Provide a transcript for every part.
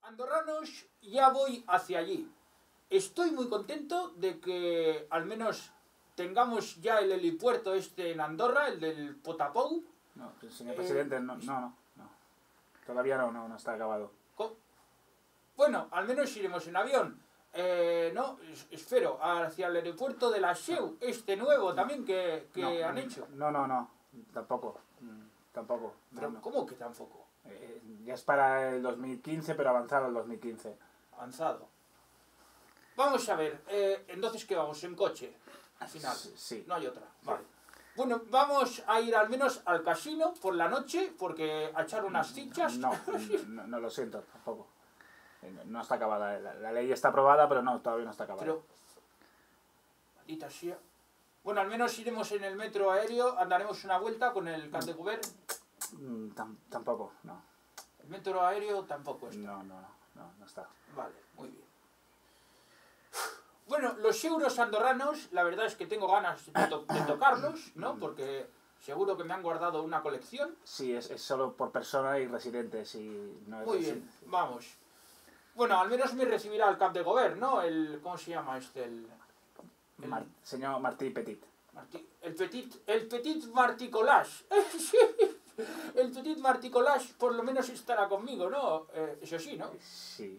Andorranos, ya voy hacia allí. Estoy muy contento de que al menos tengamos ya el helipuerto este en Andorra, el del Potapou. No, señor presidente, no. Todavía no está acabado. Bueno, al menos iremos en avión. No, espero, hacia el aeropuerto de la SEU, este nuevo también que han hecho. No, tampoco. Pero, No. ¿cómo que tampoco? Ya es para el 2015, pero avanzado el 2015. Avanzado. Vamos a ver, entonces ¿qué vamos? ¿En coche? Al final. Sí. No hay otra. Sí. Vale. Bueno, vamos a ir al menos al casino por la noche, porque a echar unas fichas. No, lo siento, tampoco. No está acabada. La ley está aprobada, pero no, todavía no está acabada. Pero, maldita sea. Bueno, al menos iremos en el metro aéreo, andaremos una vuelta con el Camp de Govern. Tampoco, no. El metro aéreo tampoco está. No está. Vale, muy bien. Bueno, los euros andorranos, la verdad es que tengo ganas de tocarlos, ¿no? Porque seguro que me han guardado una colección. Sí, es solo por persona y residente, si no es muy bien, vamos. Bueno, al menos me recibirá el Camp de Govern, ¿no? ¿Cómo se llama este? Señor Martí Petit. El Petit Martí Collage. El Petit Martí Collage por lo menos estará conmigo, ¿no? Eso sí, ¿no? Sí.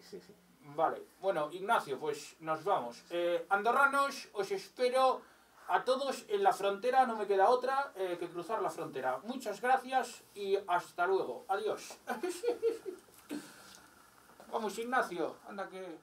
Vale, bueno, Ignacio, pues nos vamos. Andorranos, os espero a todos en la frontera, no me queda otra que cruzar la frontera. Muchas gracias y hasta luego. Adiós. Vamos, Ignacio, anda que...